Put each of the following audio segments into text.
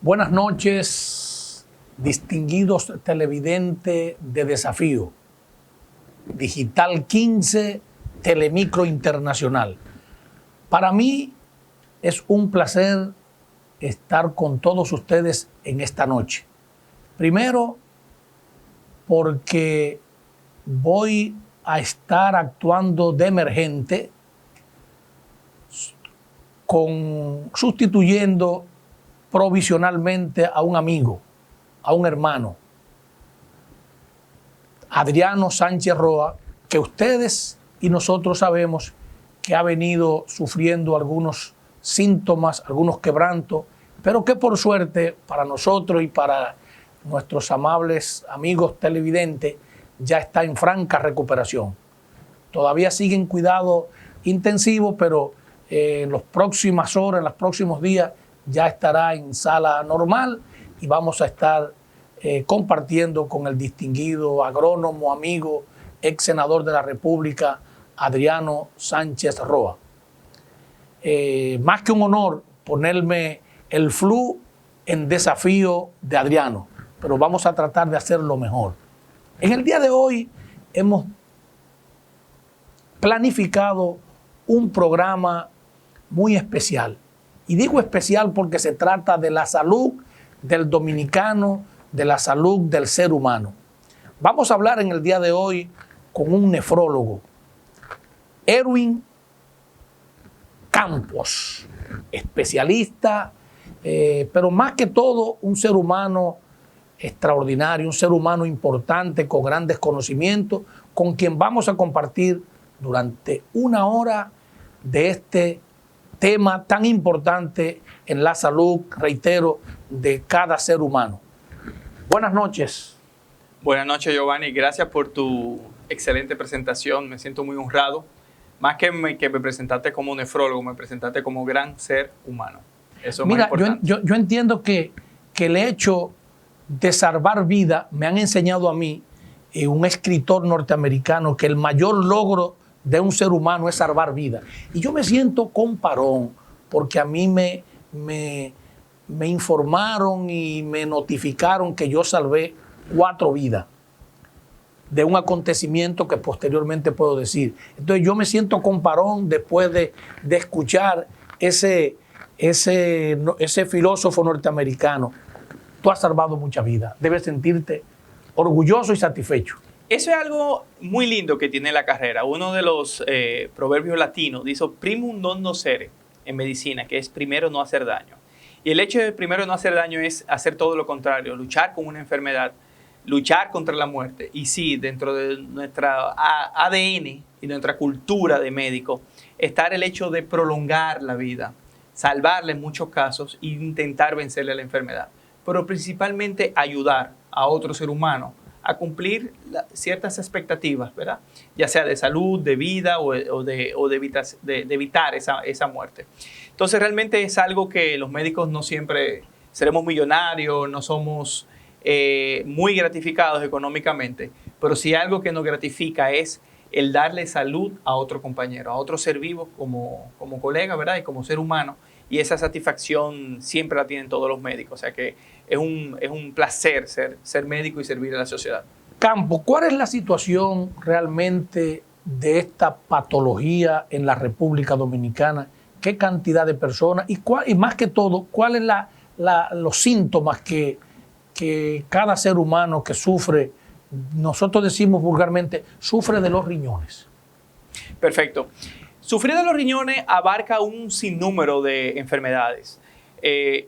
Buenas noches, distinguidos televidentes de Desafío, Digital 15, Telemicro Internacional. Para mí es un placer estar con todos ustedes en esta noche. Primero, porque voy a estar actuando de emergente, sustituyendo provisionalmente a un amigo, a un hermano, Adriano Sánchez Roa, que ustedes y nosotros sabemos que ha venido sufriendo algunos síntomas, algunos quebrantos, pero que por suerte para nosotros y para nuestros amables amigos televidentes ya está en franca recuperación. Todavía sigue en cuidado intensivo, pero en las próximas horas, en los próximos días, ya estará en sala normal y vamos a estar compartiendo con el distinguido agrónomo, amigo, ex senador de la República, Adriano Sánchez Roa. Más que un honor ponerme el flu en desafío de Adriano, pero vamos a tratar de hacerlo mejor. En el día de hoy hemos planificado un programa muy especial. Y digo especial porque se trata de la salud del dominicano, de la salud del ser humano. Vamos a hablar en el día de hoy con un nefrólogo, Erwin Campos, especialista, pero más que todo un ser humano extraordinario, un ser humano importante con grandes conocimientos, con quien vamos a compartir durante una hora de este tema tan importante en la salud, reitero, de cada ser humano. Buenas noches. Buenas noches, Giovanni. Gracias por tu excelente presentación. Me siento muy honrado. Más que me presentaste como nefrólogo, me presentaste como gran ser humano. Eso es. Mira, yo entiendo que el hecho de salvar vida me han enseñado a mí, un escritor norteamericano, que el mayor logro de un ser humano es salvar vida. Y yo me siento comparón porque a mí me informaron y me notificaron que yo salvé 4 vidas de un acontecimiento que posteriormente puedo decir. Entonces yo me siento comparón después de escuchar ese filósofo norteamericano. Tú has salvado mucha vida. Debes sentirte orgulloso y satisfecho. Eso es algo muy lindo que tiene la carrera. Uno de los proverbios latinos dice primum non nocere en medicina, que es primero no hacer daño. Y el hecho de primero no hacer daño es hacer todo lo contrario, luchar con una enfermedad, luchar contra la muerte. Y sí, dentro de nuestra ADN y nuestra cultura de médico, está el hecho de prolongar la vida, salvarla en muchos casos e intentar vencerle a la enfermedad. Pero principalmente ayudar a otro ser humano a cumplir ciertas expectativas, ¿verdad? Ya sea de salud, de vida o de evitar esa muerte. Entonces realmente es algo que los médicos no siempre seremos millonarios, no somos muy gratificados económicamente, pero sí algo que nos gratifica es el darle salud a otro compañero, a otro ser vivo como colega, ¿verdad? Y como ser humano. Y esa satisfacción siempre la tienen todos los médicos. O sea que es un placer ser médico y servir a la sociedad. Campo, ¿cuál es la situación realmente de esta patología en la República Dominicana? ¿Qué cantidad de personas? Y más que todo, ¿cuáles son los síntomas que cada ser humano que sufre, nosotros decimos vulgarmente, sufre de los riñones? Perfecto. Sufrir de los riñones abarca un sinnúmero de enfermedades.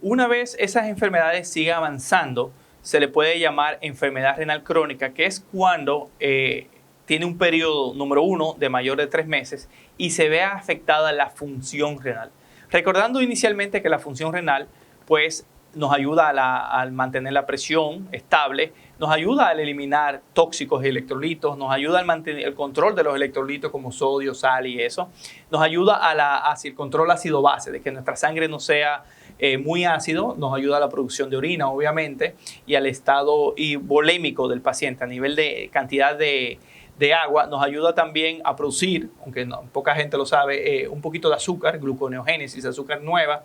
Una vez esas enfermedades siguen avanzando, se le puede llamar enfermedad renal crónica, que es cuando tiene un periodo, número 1, de mayor de 3 meses y se ve afectada la función renal. Recordando inicialmente que la función renal, pues, nos ayuda al mantener la presión estable, nos ayuda al eliminar tóxicos y electrolitos, nos ayuda al mantener el control de los electrolitos como sodio, sal y eso, nos ayuda hacia el control ácido-base, de que nuestra sangre no sea muy ácido, nos ayuda a la producción de orina, obviamente, y al estado volémico del paciente a nivel de cantidad de agua, nos ayuda también a producir, aunque poca gente lo sabe, un poquito de azúcar, gluconeogénesis, azúcar nueva.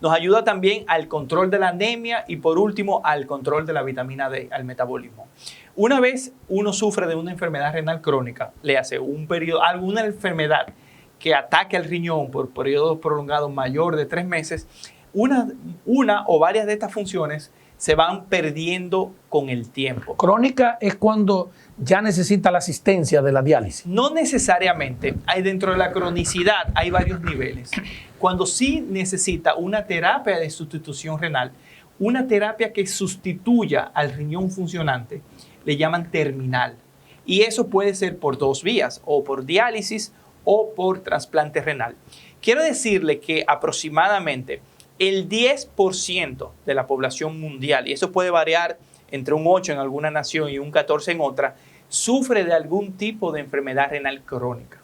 Nos ayuda también al control de la anemia y por último al control de la vitamina D, al metabolismo. Una vez uno sufre de una enfermedad renal crónica, le hace alguna enfermedad que ataque al riñón por periodos prolongados mayor de 3 meses, una o varias de estas funciones se van perdiendo con el tiempo. Crónica es cuando ya necesita la asistencia de la diálisis. No necesariamente. Dentro de la cronicidad hay varios niveles. Cuando sí necesita una terapia de sustitución renal, una terapia que sustituya al riñón funcionante, le llaman terminal. Y eso puede ser por 2 vías, o por diálisis o por trasplante renal. Quiero decirle que aproximadamente el 10% de la población mundial, y eso puede variar entre un 8 en alguna nación y un 14 en otra, sufre de algún tipo de enfermedad renal crónica.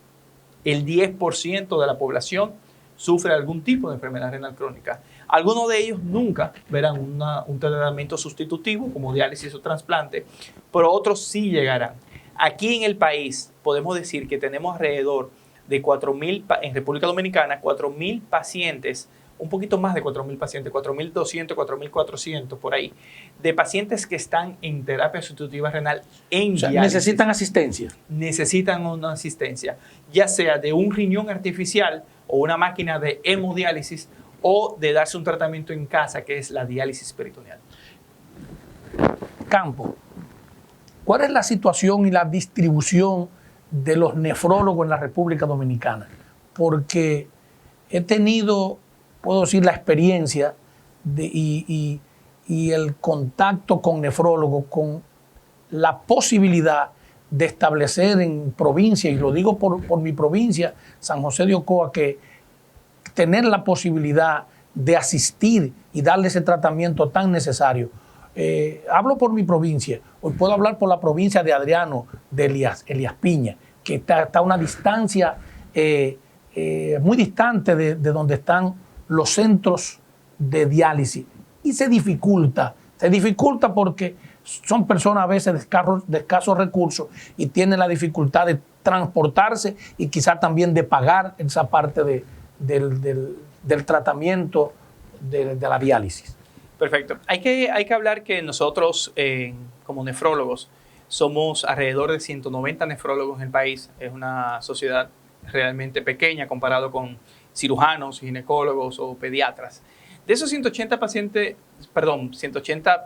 El 10% de la población sufre de algún tipo de enfermedad renal crónica. Algunos de ellos nunca verán un tratamiento sustitutivo como diálisis o trasplante, pero otros sí llegarán. Aquí en el país podemos decir que tenemos alrededor de 4.000, en República Dominicana, 4.000 pacientes, un poquito más de 4.000 pacientes, 4.200, 4.400 por ahí, de pacientes que están en terapia sustitutiva renal en diálisis. Necesitan asistencia. Necesitan una asistencia, ya sea de un riñón artificial o una máquina de hemodiálisis o de darse un tratamiento en casa, que es la diálisis peritoneal. Campo, ¿cuál es la situación y la distribución de los nefrólogos en la República Dominicana? Porque he tenido, puedo decir, la experiencia y el contacto con nefrólogos, con la posibilidad de establecer en provincia, y lo digo por mi provincia, San José de Ocoa, que tener la posibilidad de asistir y darle ese tratamiento tan necesario. Hablo por mi provincia, hoy puedo hablar por la provincia de Adriano, de Elías Piña, que está a una distancia muy distante de donde están los centros de diálisis, y se dificulta porque son personas a veces de escasos recursos y tienen la dificultad de transportarse y quizás también de pagar esa parte del tratamiento de la diálisis. Perfecto. Hay que hablar que nosotros como nefrólogos somos alrededor de 190 nefrólogos en el país. Es una sociedad realmente pequeña comparado con cirujanos, ginecólogos o pediatras. De esos 180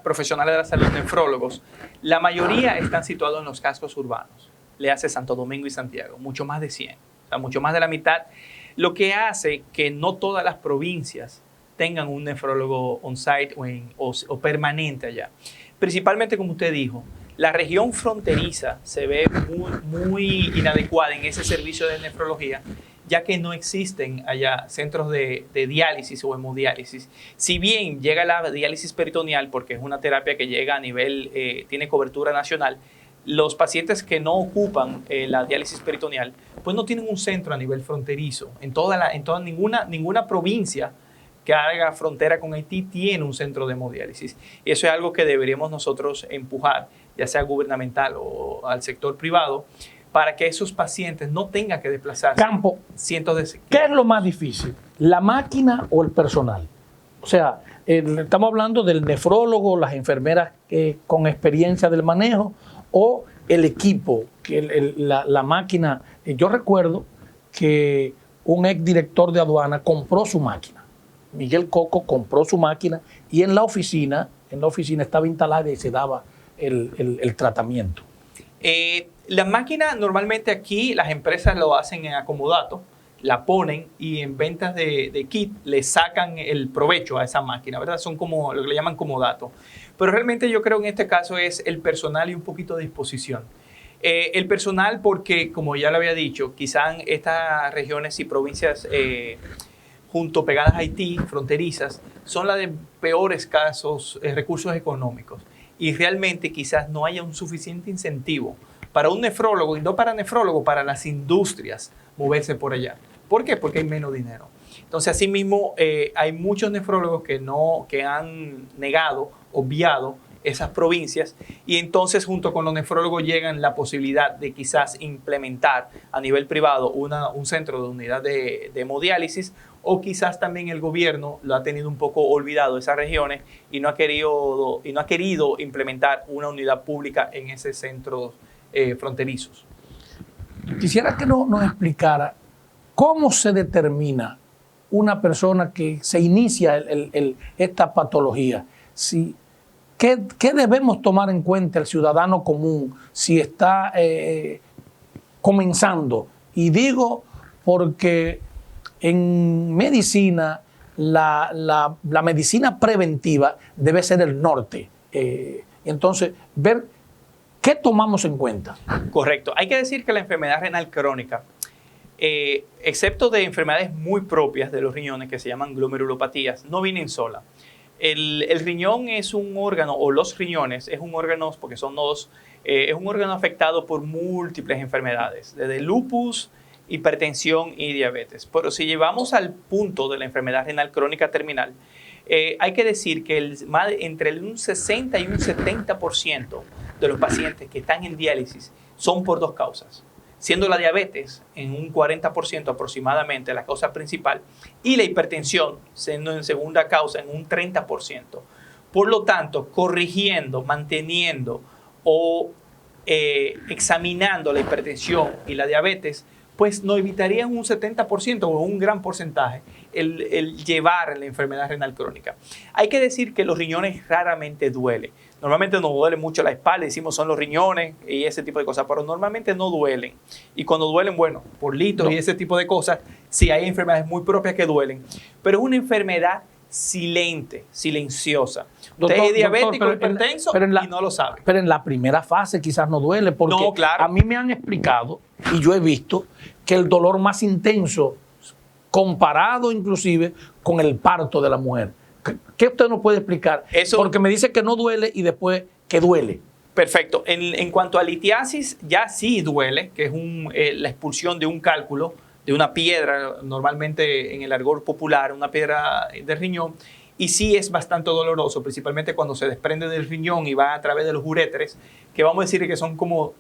profesionales de la salud nefrólogos, la mayoría están situados en los cascos urbanos. Le hace Santo Domingo y Santiago, mucho más de 100, o sea, mucho más de la mitad, lo que hace que no todas las provincias tengan un nefrólogo on-site o permanente allá. Principalmente, como usted dijo, la región fronteriza se ve muy inadecuada en ese servicio de nefrología, ya que no existen allá centros de diálisis o hemodiálisis. Si bien llega la diálisis peritoneal, porque es una terapia que llega a nivel, tiene cobertura nacional, los pacientes que no ocupan la diálisis peritoneal, pues no tienen un centro a nivel fronterizo. Ninguna provincia que haga frontera con Haití tiene un centro de hemodiálisis. Y eso es algo que deberíamos nosotros empujar, ya sea gubernamental o al sector privado, para que esos pacientes no tengan que desplazarse. Campo, ¿qué es lo más difícil? ¿La máquina o el personal? O sea, estamos hablando del nefrólogo, las enfermeras con experiencia del manejo, o el equipo, la máquina. Yo recuerdo que un exdirector de aduana compró su máquina. Miguel Coco compró su máquina y en la oficina estaba instalada y se daba el tratamiento. La máquina, normalmente aquí las empresas lo hacen en acomodato, la ponen y en ventas de kit le sacan el provecho a esa máquina, ¿verdad? Son como lo que le llaman comodato. Pero realmente yo creo en este caso es el personal y un poquito de disposición. El personal porque, como ya lo había dicho, quizás estas regiones y provincias junto pegadas a Haití, fronterizas, son las de peores recursos económicos. Y realmente quizás no haya un suficiente incentivo para un nefrólogo, y no para nefrólogo, para las industrias moverse por allá. ¿Por qué? Porque hay menos dinero. Entonces, asimismo, hay muchos nefrólogos que han negado, obviado esas provincias, y entonces junto con los nefrólogos llegan la posibilidad de quizás implementar a nivel privado un centro de unidad de hemodiálisis o quizás también el gobierno lo ha tenido un poco olvidado esas regiones y no ha querido implementar una unidad pública en esos centros fronterizos. Quisiera que nos explicara cómo se determina una persona que se inicia esta patología. ¿Qué debemos tomar en cuenta el ciudadano común si está comenzando? Y digo porque en medicina, la medicina preventiva debe ser el norte. Entonces, ver qué tomamos en cuenta. Correcto. Hay que decir que la enfermedad renal crónica, excepto de enfermedades muy propias de los riñones que se llaman glomerulopatías, no vienen sola. El riñón es un órgano, o los riñones, es un órgano, porque son dos, es un órgano afectado por múltiples enfermedades, desde lupus, hipertensión y diabetes. Pero si llevamos al punto de la enfermedad renal crónica terminal, hay que decir que entre un 60 y un 70% de los pacientes que están en diálisis son por dos causas, siendo la diabetes en un 40% aproximadamente la causa principal y la hipertensión siendo en segunda causa en un 30%. Por lo tanto, corrigiendo, manteniendo o examinando la hipertensión y la diabetes, pues nos evitarían un 70% o un gran porcentaje el llevar la enfermedad renal crónica. Hay que decir que los riñones raramente duelen. Normalmente nos duele mucho la espalda, decimos son los riñones y ese tipo de cosas, pero normalmente no duelen. Y cuando duelen, bueno, por litros y ese tipo de cosas, sí hay enfermedades muy propias que duelen, pero es una enfermedad silente, silenciosa. Usted es diabético, hipertenso y no lo sabe. Pero en la primera fase quizás no duele, porque no, claro. A mí me han explicado y yo he visto que el dolor más intenso, comparado inclusive con el parto de la mujer. ¿Qué usted nos puede explicar? Eso, porque me dice que no duele y después que duele. Perfecto. En cuanto a litiasis, ya sí duele, que es la expulsión de un cálculo, de una piedra, normalmente en el argot popular, una piedra de riñón, y sí es bastante doloroso, principalmente cuando se desprende del riñón y va a través de los uréteres, que vamos a decir que son como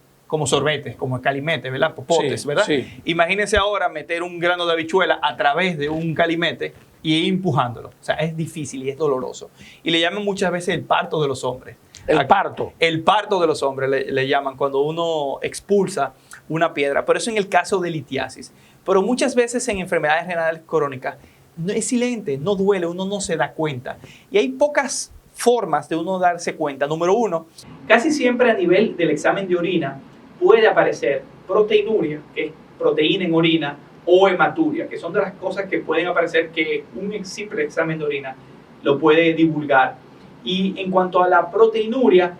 sorbetes, como calimetes, ¿verdad? Popotes, sí, ¿verdad? Sí. Imagínense ahora meter un grano de habichuela a través de un calimete y ir empujándolo. O sea, es difícil y es doloroso. Y le llaman muchas veces el parto de los hombres. El parto. El parto de los hombres le llaman cuando uno expulsa una piedra. Pero eso en el caso de litiasis. Pero muchas veces en enfermedades renales crónicas es silente, no duele, uno no se da cuenta. Y hay pocas formas de uno darse cuenta. Número uno, casi siempre a nivel del examen de orina puede aparecer proteinuria, que es proteína en orina, o hematuria, que son de las cosas que pueden aparecer que un simple examen de orina lo puede divulgar. Y en cuanto a la proteinuria,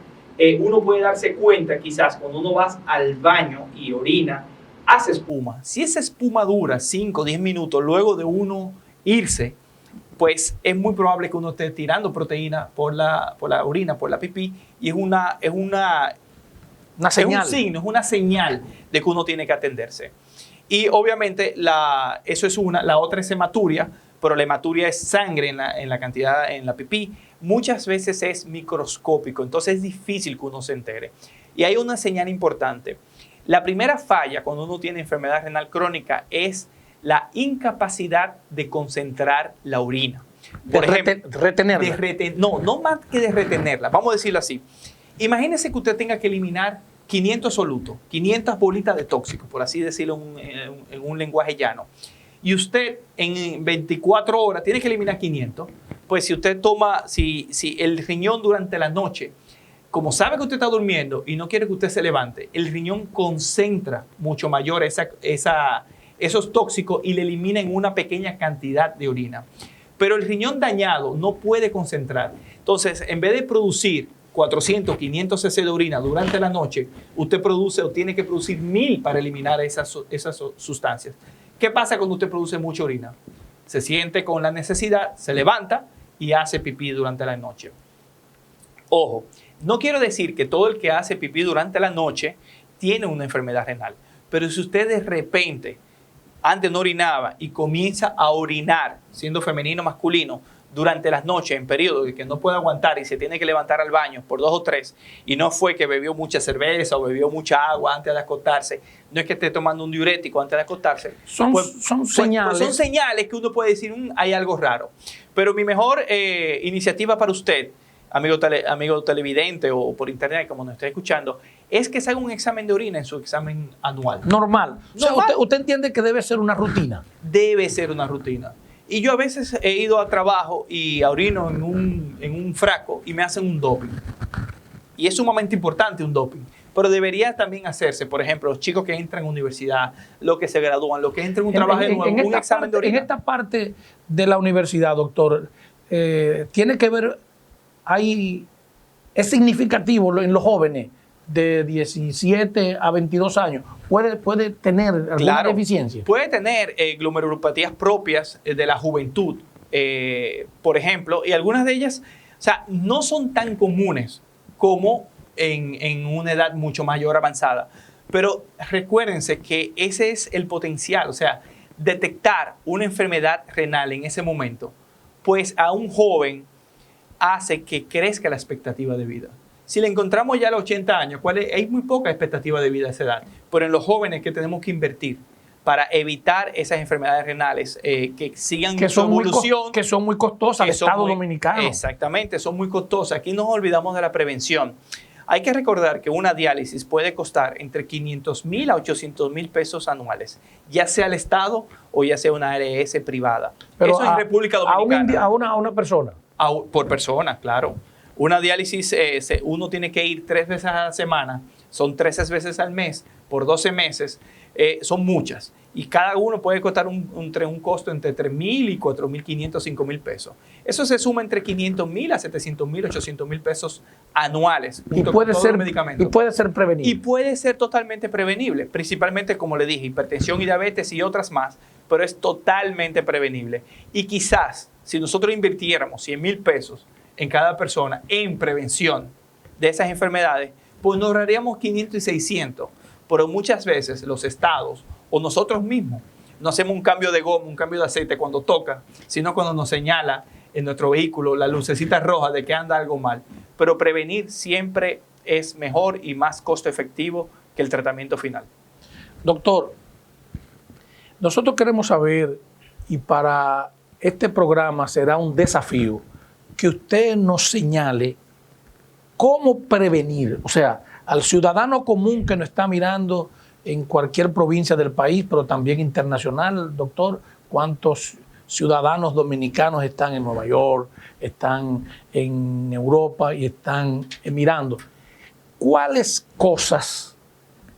uno puede darse cuenta quizás cuando uno va al baño y orina, hace espuma. Si esa espuma dura 5 o 10 minutos luego de uno irse, pues es muy probable que uno esté tirando proteína por la orina, por la pipí, y es una señal. Es un signo, es una señal de que uno tiene que atenderse. Y obviamente eso es la otra es hematuria, pero la hematuria es sangre en la cantidad en la pipí. Muchas veces es microscópico, entonces es difícil que uno se entere. Y hay una señal importante. La primera falla cuando uno tiene enfermedad renal crónica es la incapacidad de concentrar la orina. Por ejemplo, retenerla. No más que de retenerla. Vamos a decirlo así. Imagínese que usted tenga que eliminar 500 solutos, 500 bolitas de tóxico, por así decirlo en un lenguaje llano. Y usted en 24 horas tiene que eliminar 500. Pues si usted si el riñón durante la noche, como sabe que usted está durmiendo y no quiere que usted se levante, el riñón concentra mucho mayor esos tóxicos y le elimina en una pequeña cantidad de orina. Pero el riñón dañado no puede concentrar. Entonces, en vez de producir 400, 500 cc de orina durante la noche, usted produce o tiene que producir 1000 para eliminar esas sustancias. ¿Qué pasa cuando usted produce mucha orina? Se siente con la necesidad, se levanta y hace pipí durante la noche. Ojo, no quiero decir que todo el que hace pipí durante la noche tiene una enfermedad renal, pero si usted de repente antes no orinaba y comienza a orinar, siendo femenino o masculino, durante las noches, en periodos de que no puede aguantar y se tiene que levantar al baño por 2 o 3, y no fue que bebió mucha cerveza o bebió mucha agua antes de acostarse, no es que esté tomando un diurético antes de acostarse, Son señales. Pues son señales que uno puede decir, hay algo raro. Pero mi mejor iniciativa para usted, amigo televidente o por internet, como nos está escuchando, es que se haga un examen de orina en su examen anual. Normal. O sea, usted entiende que debe ser una rutina. Debe ser una rutina. Y yo a veces he ido a trabajo y orino en un frasco y me hacen un doping. Y es sumamente importante un doping. Pero debería también hacerse, por ejemplo, los chicos que entran a universidad, los que se gradúan, los que entran a un trabajo en un examen de orina. En esta parte de la universidad, doctor, tiene que ver, es significativo en los jóvenes de 17 a 22 años, puede tener alguna deficiencia. Puede tener glomerulopatías propias de la juventud, por ejemplo, y algunas de ellas, o sea, no son tan comunes como en una edad mucho mayor avanzada. Pero recuérdense que ese es el potencial, o sea, detectar una enfermedad renal en ese momento, pues a un joven hace que crezca la expectativa de vida. Si le encontramos ya a los 80 años, hay muy poca expectativa de vida a esa edad, pero en los jóvenes que tenemos que invertir para evitar esas enfermedades renales que sigan su evolución. Que son muy costosas al Estado dominicano. Exactamente, son muy costosas. Aquí nos olvidamos de la prevención. Hay que recordar que una diálisis puede costar entre 500,000 a 800,000 pesos anuales, ya sea el Estado o ya sea una ARS privada. Pero eso en República Dominicana. A una persona. Por persona, claro. Una diálisis, uno tiene que ir 3 veces a la semana, son 13 veces al mes, por 12 meses, son muchas. Y cada uno puede costar un costo entre 3,000 y 4,500, 5,000 pesos. Eso se suma entre 500,000 a 700,000, 800,000 pesos anuales. Y puede ser prevenible. Y puede ser totalmente prevenible, principalmente, como le dije, hipertensión y diabetes y otras más, pero es totalmente prevenible. Y quizás, si nosotros invirtiéramos 100,000 pesos en cada persona en prevención de esas enfermedades, pues nos ahorraríamos 500 y 600. Pero muchas veces los estados o nosotros mismos no hacemos un cambio de goma, un cambio de aceite cuando toca, sino cuando nos señala en nuestro vehículo la lucecita roja de que anda algo mal. Pero prevenir siempre es mejor y más costo efectivo que el tratamiento final. Doctor, nosotros queremos saber, y para este programa será un desafío, que usted nos señale cómo prevenir, o sea, al ciudadano común que nos está mirando en cualquier provincia del país, pero también internacional, doctor, cuántos ciudadanos dominicanos están en Nueva York, están en Europa y están mirando. ¿Cuáles cosas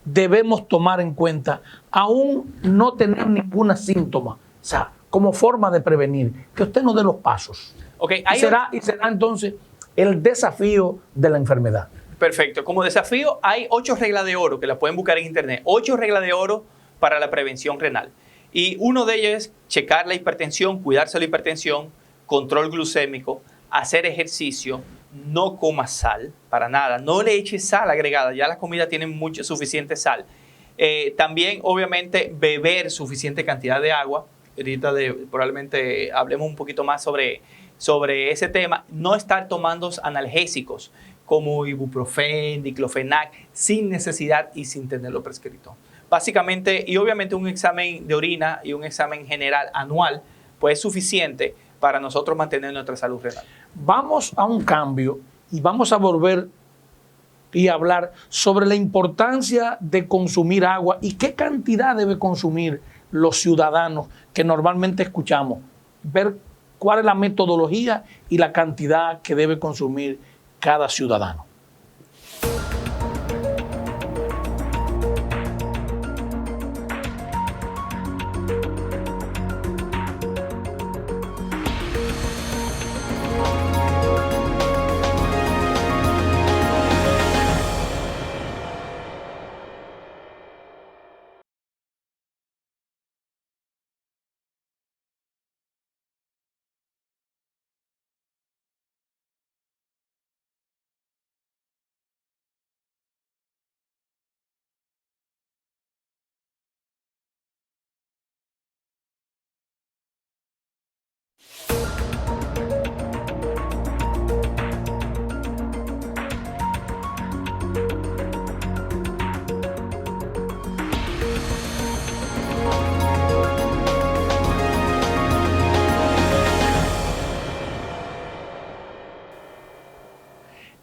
debemos tomar en cuenta, aún no tener ningún síntoma? O sea, como forma de prevenir, que usted nos dé los pasos. Okay, y será entonces el desafío de la enfermedad. Perfecto. Como desafío hay 8 reglas de oro que las pueden buscar en internet. 8 reglas de oro para la prevención renal. Y uno de ellos es checar la hipertensión, cuidarse de la hipertensión, control glucémico, hacer ejercicio, no coma sal para nada, no le eche sal agregada, ya las comidas tienen suficiente sal. También, obviamente, beber suficiente cantidad de agua. Ahorita probablemente hablemos un poquito más sobre ese tema. No estar tomando analgésicos como ibuprofeno, diclofenac, sin necesidad y sin tenerlo prescrito. Básicamente, y obviamente un examen de orina y un examen general anual, pues es suficiente para nosotros mantener nuestra salud renal. Vamos a un cambio y vamos a volver y hablar sobre la importancia de consumir agua y qué cantidad debe consumir los ciudadanos que normalmente escuchamos. Ver cuál es la metodología y la cantidad que debe consumir cada ciudadano.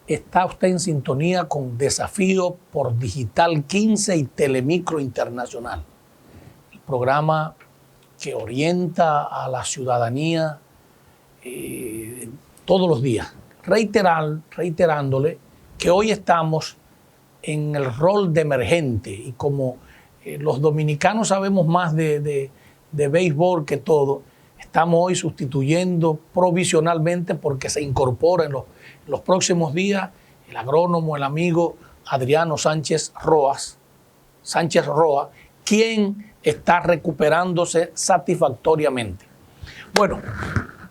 está usted en sintonía con Desafío por Digital 15 y Telemicro Internacional, el programa que orienta a la ciudadanía todos los días, reiterándole que hoy estamos en el rol de emergente y como los dominicanos sabemos más de béisbol que todo, estamos hoy sustituyendo provisionalmente porque se incorpora en los próximos días el agrónomo, el amigo Adriano Sánchez Roa, quien está recuperándose satisfactoriamente. Bueno,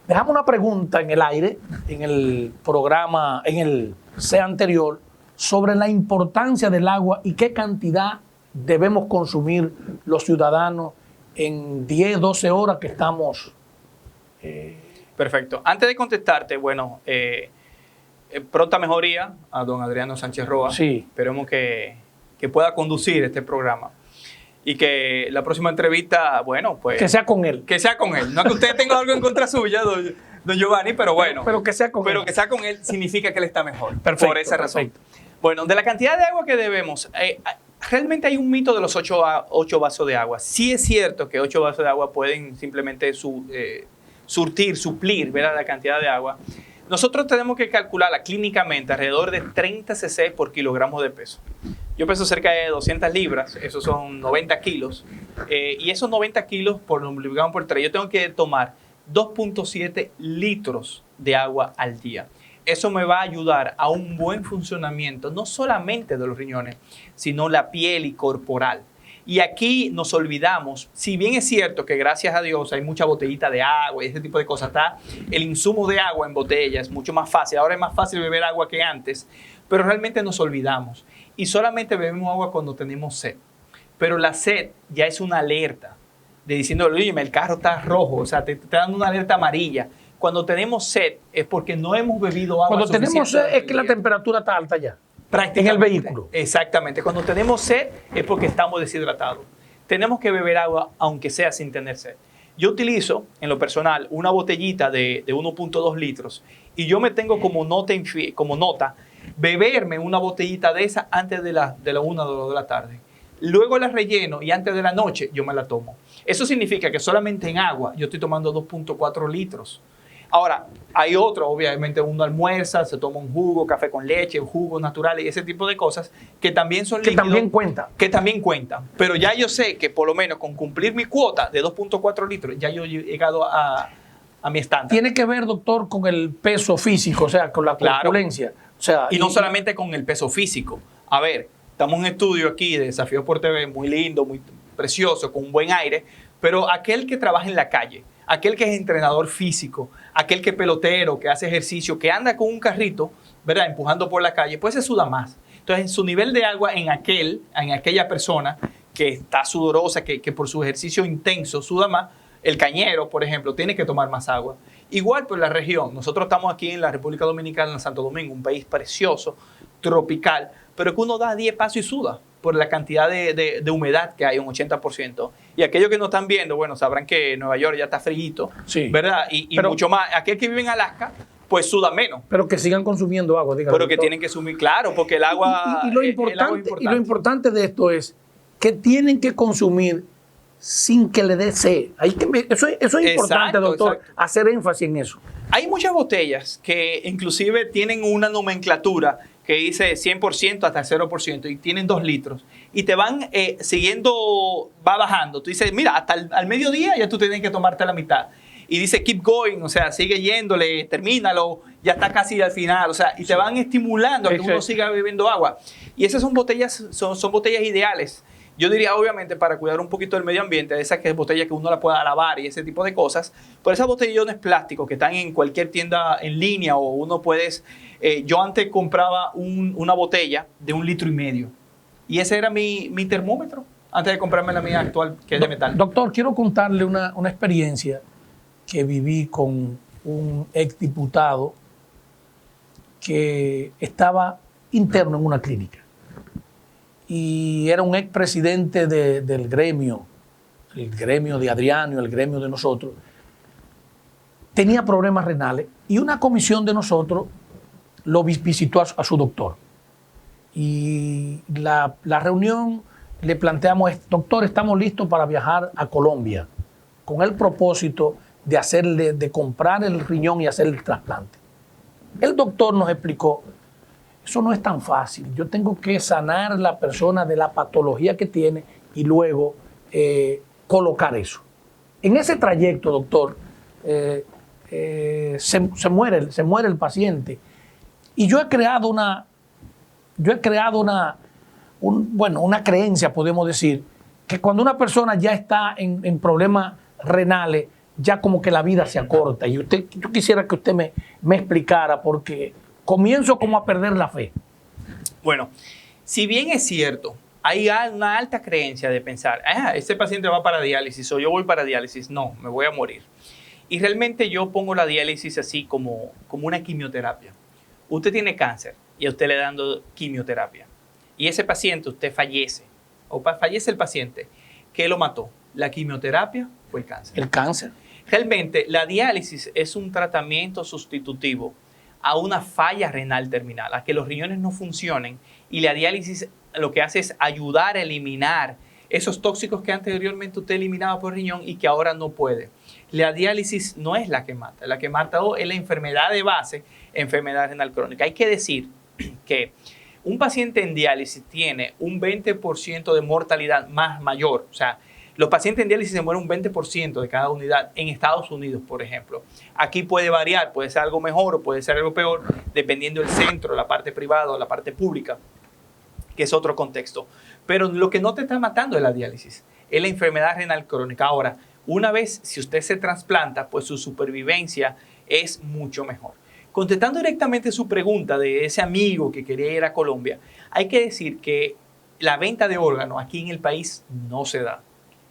dejamos una pregunta en el aire, en el programa, en el C anterior, sobre la importancia del agua y qué cantidad debemos consumir los ciudadanos en 10, 12 horas que estamos. Perfecto. Antes de contestarte, bueno, pronta mejoría a don Adriano Sánchez Roa. Sí. Esperemos que pueda conducir este programa. Y que la próxima entrevista, bueno, pues... Que sea con él. Que sea con él. No que usted tenga algo en contra suya, don Giovanni, pero bueno. Pero que sea con él. Pero que sea con él significa que él está mejor. Perfecto, por esa razón. Perfecto. Bueno, de la cantidad de agua que debemos, realmente hay un mito de los 8 vasos de agua. Sí es cierto que 8 vasos de agua pueden simplemente suplir, ¿verdad?, la cantidad de agua. Nosotros tenemos que calcularla clínicamente alrededor de 30 cc por kilogramo de peso. Yo peso cerca de 200 libras, esos son 90 kilos. Y esos 90 kilos, multiplicado por 3, yo tengo que tomar 2.7 litros de agua al día. Eso me va a ayudar a un buen funcionamiento, no solamente de los riñones, sino la piel y corporal. Y aquí nos olvidamos, si bien es cierto que gracias a Dios hay mucha botellita de agua y ese tipo de cosas, está el insumo de agua en botella, es mucho más fácil. Ahora es más fácil beber agua que antes, pero realmente nos olvidamos. Y solamente bebemos agua cuando tenemos sed. Pero la sed ya es una alerta de diciendo, oye, el carro está rojo, o sea, te está dando una alerta amarilla. Cuando tenemos sed es porque no hemos bebido agua. Cuando tenemos sed es que la temperatura está alta ya. En el vehículo. Exactamente. Cuando tenemos sed es porque estamos deshidratados. Tenemos que beber agua aunque sea sin tener sed. Yo utilizo, en lo personal, una botellita de 1.2 litros y yo me tengo como nota beberme una botellita de esa antes de la 1 o 2 de la tarde. Luego la relleno y antes de la noche yo me la tomo. Eso significa que solamente en agua yo estoy tomando 2.4 litros. Ahora, hay otro, obviamente uno almuerza, se toma un jugo, café con leche, jugos naturales, ese tipo de cosas que también son líquidos. Que también cuentan. Pero ya yo sé que por lo menos con cumplir mi cuota de 2.4 litros, ya yo he llegado a mi estándar. Tiene que ver, doctor, con el peso físico, o sea, con la corpulencia. O sea, y no solamente con el peso físico. A ver, estamos en un estudio aquí de Desafío por TV, muy lindo, muy precioso, con un buen aire, pero aquel que trabaja en la calle, aquel que es entrenador físico, aquel que es pelotero, que hace ejercicio, que anda con un carrito, ¿verdad?, empujando por la calle, pues se suda más. Entonces, su nivel de agua en aquella persona que está sudorosa, que por su ejercicio intenso suda más, el cañero, por ejemplo, tiene que tomar más agua. Igual por la región. Nosotros estamos aquí en la República Dominicana, en Santo Domingo, un país precioso, tropical, pero que uno da 10 pasos y suda por la cantidad de humedad que hay, un 80%. Y aquellos que no están viendo, bueno, sabrán que Nueva York ya está frío, sí, ¿verdad? Y mucho más. Aquel que vive en Alaska, pues suda menos. Pero que sigan consumiendo agua, dígame. Pero que tienen que consumir, claro, porque el agua, lo importante de esto es que tienen que consumir sin que le dé sed. Eso es importante, doctor, hacer énfasis en eso. Hay muchas botellas que inclusive tienen una nomenclatura que dice 100% hasta 0% y tienen 2 litros. Y te van siguiendo, va bajando. Tú dices, mira, hasta al mediodía ya tú tienes que tomarte la mitad. Y dice, keep going, o sea, sigue yéndole, termínalo, ya está casi al final. O sea, y te van estimulando a que uno siga bebiendo agua. Y esas son botellas, son botellas ideales. Yo diría, obviamente, para cuidar un poquito del medio ambiente, esas botellas que uno la pueda lavar y ese tipo de cosas, pero esas botellones plásticos que están en cualquier tienda en línea o uno puedes... yo antes compraba una botella de 1,5 litros y ese era mi termómetro antes de comprarme la mía actual, que es de metal. Doctor, quiero contarle una experiencia que viví con un exdiputado que estaba interno en una clínica. Y era un expresidente del gremio, el gremio de Adriano, el gremio de nosotros. Tenía problemas renales y una comisión de nosotros lo visitó a su doctor. Y la reunión le planteamos, doctor, estamos listos para viajar a Colombia, con el propósito de comprar el riñón y hacer el trasplante. El doctor nos explicó, eso no es tan fácil, yo tengo que sanar a la persona de la patología que tiene y luego colocar eso. En ese trayecto, doctor, se muere el paciente. Y yo he creado una creencia, podemos decir, que cuando una persona ya está en problemas renales, ya como que la vida se acorta. Y yo quisiera que usted me explicara, porque comienzo como a perder la fe. Bueno, si bien es cierto, hay una alta creencia de pensar, este paciente va para diálisis o yo voy para diálisis, no, me voy a morir. Y realmente yo pongo la diálisis así como una quimioterapia. Usted tiene cáncer y a usted le dando quimioterapia. Y ese paciente, usted fallece, o fallece el paciente. ¿Qué lo mató? ¿La quimioterapia o el cáncer? El cáncer. Realmente, la diálisis es un tratamiento sustitutivo a una falla renal terminal, a que los riñones no funcionen. Y la diálisis lo que hace es ayudar a eliminar esos tóxicos que anteriormente usted eliminaba por riñón y que ahora no puede. La diálisis no es la que mata. La que mata es la enfermedad de base, enfermedad renal crónica. Hay que decir que un paciente en diálisis tiene un 20% de mortalidad mayor. O sea, los pacientes en diálisis se mueren un 20% de cada unidad en Estados Unidos, por ejemplo. Aquí puede variar, puede ser algo mejor o puede ser algo peor, dependiendo del centro, la parte privada o la parte pública, que es otro contexto. Pero lo que no te está matando es la diálisis, es la enfermedad renal crónica. Ahora, una vez, si usted se trasplanta, pues su supervivencia es mucho mejor. Contestando directamente su pregunta de ese amigo que quería ir a Colombia, hay que decir que la venta de órganos aquí en el país no se da.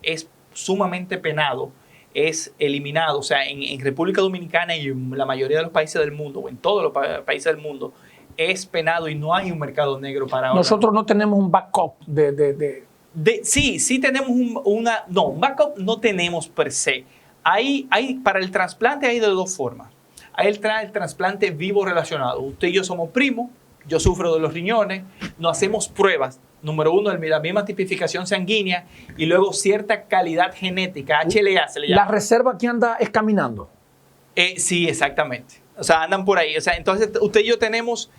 Es sumamente penado, es eliminado. O sea, en República Dominicana y en la mayoría de los países del mundo, o en todos los países del mundo, es penado y no hay un mercado negro para órganos. Nosotros no tenemos un backup Sí tenemos un backup no tenemos per se. Para el trasplante hay de dos formas. Hay el trasplante vivo relacionado. Usted y yo somos primos, yo sufro de los riñones, nos hacemos pruebas. Número uno, la misma tipificación sanguínea y luego cierta calidad genética, HLA se le llama. La reserva que anda es caminando. Sí, exactamente. O sea, andan por ahí. O sea, entonces usted y yo tenemos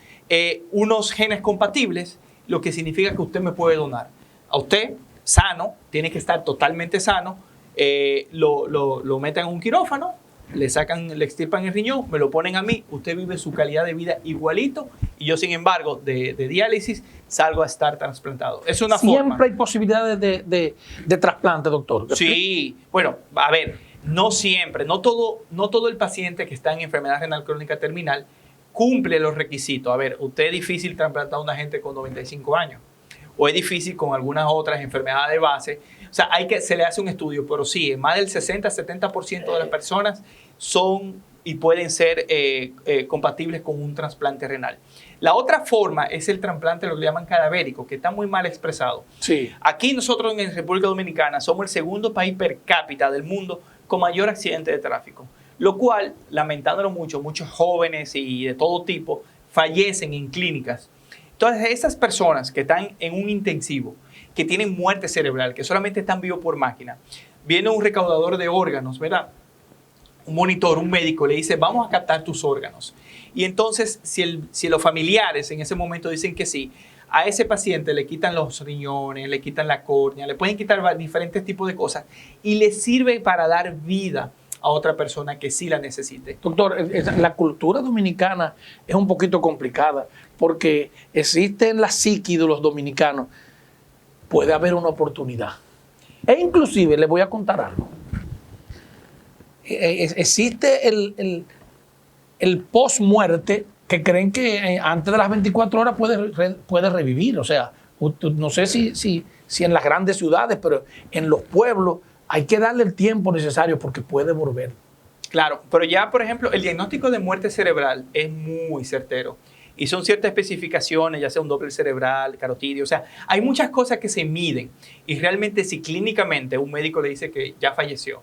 unos genes compatibles, lo que significa que usted me puede donar. A usted, sano, tiene que estar totalmente sano, lo meten en un quirófano, le extirpan el riñón, me lo ponen a mí, usted vive su calidad de vida igualito y yo, sin embargo, de diálisis salgo a estar trasplantado. Es una forma. Siempre hay posibilidades de trasplante, doctor. Sí, bueno, a ver, no siempre, no todo el paciente que está en enfermedad renal crónica terminal cumple los requisitos. A ver, usted es difícil trasplantar a una gente con 95 años. O es difícil con algunas otras enfermedades de base. O sea, se le hace un estudio, pero sí, más del 60-70% de las personas son y pueden ser compatibles con un trasplante renal. La otra forma es el trasplante, lo que llaman cadavérico, que está muy mal expresado. Sí. Aquí nosotros en República Dominicana somos el segundo país per cápita del mundo con mayor accidente de tráfico, lo cual, lamentándolo mucho, muchos jóvenes y de todo tipo fallecen en clínicas. Entonces, esas personas que están en un intensivo, que tienen muerte cerebral, que solamente están vivos por máquina, viene un recaudador de órganos, ¿verdad? Un monitor, un médico, le dice, vamos a captar tus órganos. Y entonces, si los familiares en ese momento dicen que sí, a ese paciente le quitan los riñones, le quitan la córnea, le pueden quitar diferentes tipos de cosas y le sirve para dar vida a otra persona que sí la necesite. Doctor, la cultura dominicana es un poquito complicada porque existe en la psiqui de los dominicanos, puede haber una oportunidad. E inclusive, les voy a contar algo. Existe el post-muerte que creen que antes de las 24 horas puede revivir. O sea, no sé si en las grandes ciudades, pero en los pueblos hay que darle el tiempo necesario porque puede volver. Claro, pero ya, por ejemplo, el diagnóstico de muerte cerebral es muy certero. Y son ciertas especificaciones, ya sea un Doppler cerebral, carotidio. O sea, hay muchas cosas que se miden. Y realmente si clínicamente un médico le dice que ya falleció,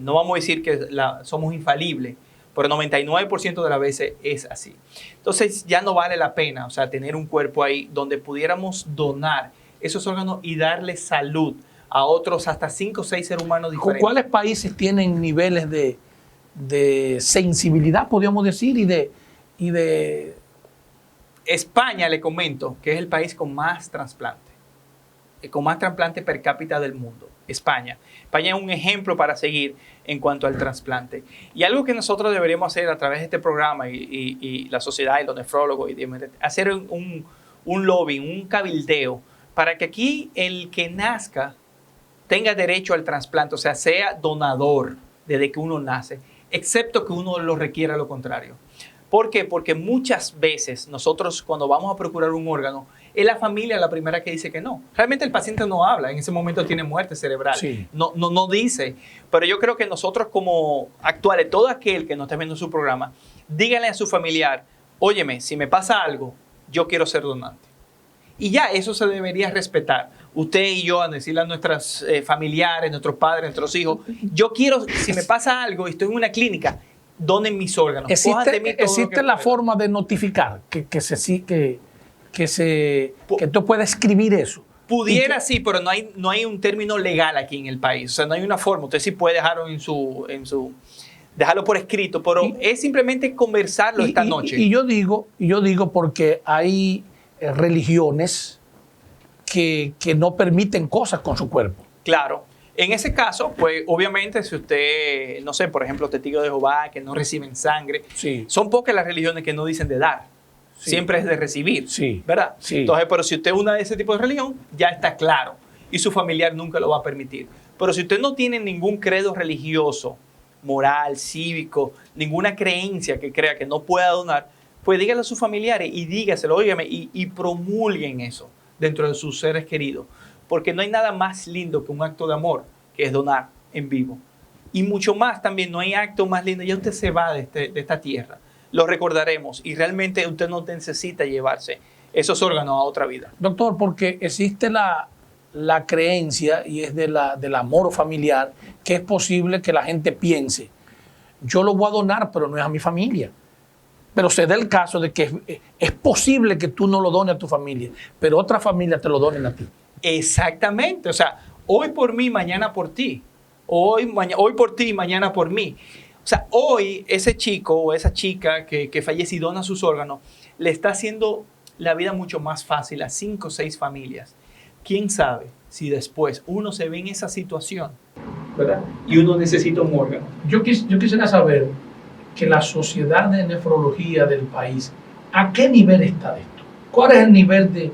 no vamos a decir que somos infalibles, pero 99% de las veces es así. Entonces ya no vale la pena, o sea, tener un cuerpo ahí donde pudiéramos donar esos órganos y darle salud a otros hasta 5 o 6 seres humanos diferentes. ¿Cuáles países tienen niveles de sensibilidad, podríamos decir, y de... España, le comento, que es el país con más trasplante per cápita del mundo. España. España es un ejemplo para seguir en cuanto al trasplante. Y algo que nosotros deberíamos hacer a través de este programa y la sociedad y los nefrólogos, hacer un lobby, un cabildeo, para que aquí el que nazca tenga derecho al trasplante, o sea, sea donador desde que uno nace, excepto que uno lo requiera lo contrario. ¿Por qué? Porque muchas veces nosotros cuando vamos a procurar un órgano, es la familia la primera que dice que no. Realmente el paciente no habla, en ese momento tiene muerte cerebral, Sí. no dice. Pero yo creo que nosotros como actuales, todo aquel que no esté viendo su programa, díganle a su familiar, óyeme, si me pasa algo, yo quiero ser donante. Y ya eso se debería respetar. Usted y yo, a decirle a nuestros familiares, nuestros padres, nuestros hijos, yo quiero, si me pasa algo y estoy en una clínica, donen mis órganos. ¿Existe la forma de notificar que tú puedas escribir eso? Pudiera sí, pero no hay un término legal aquí en el país. O sea, no hay una forma. Usted sí puede dejarlo dejarlo por escrito, pero es simplemente conversarlo esta noche. Y yo digo porque hay religiones que no permiten cosas con su cuerpo. Claro. En ese caso, pues obviamente si usted, no sé, por ejemplo, testigo de Jehová, que no reciben sangre, Sí. son pocas las religiones que no dicen de dar. Sí. Siempre es de recibir, Sí. ¿verdad? Sí. Entonces, pero si usted es una de ese tipo de religión, ya está claro. Y su familiar nunca lo va a permitir. Pero si usted no tiene ningún credo religioso, moral, cívico, ninguna creencia que crea que no pueda donar, pues dígale a sus familiares y dígaselo, óigame, y promulguen eso dentro de sus seres queridos. Porque no hay nada más lindo que un acto de amor, que es donar en vivo. Y mucho más también, no hay acto más lindo. Ya usted se va de esta tierra. Lo recordaremos y realmente usted no necesita llevarse esos órganos a otra vida. Doctor, porque existe la creencia, y es del amor familiar, que es posible que la gente piense, yo lo voy a donar, pero no es a mi familia. Pero se da el caso de que es posible que tú no lo dones a tu familia, pero otra familia te lo donen a ti. Exactamente. O sea, hoy por mí, mañana por ti. Hoy por ti, mañana por mí. O sea, hoy ese chico o esa chica que fallece y dona sus órganos, le está haciendo la vida mucho más fácil a 5 o 6 familias. ¿Quién sabe si después uno se ve en esa situación, ¿verdad? Y uno necesita un órgano. Yo quisiera saber que la sociedad de nefrología del país, ¿a qué nivel está de esto? ¿Cuál es el nivel de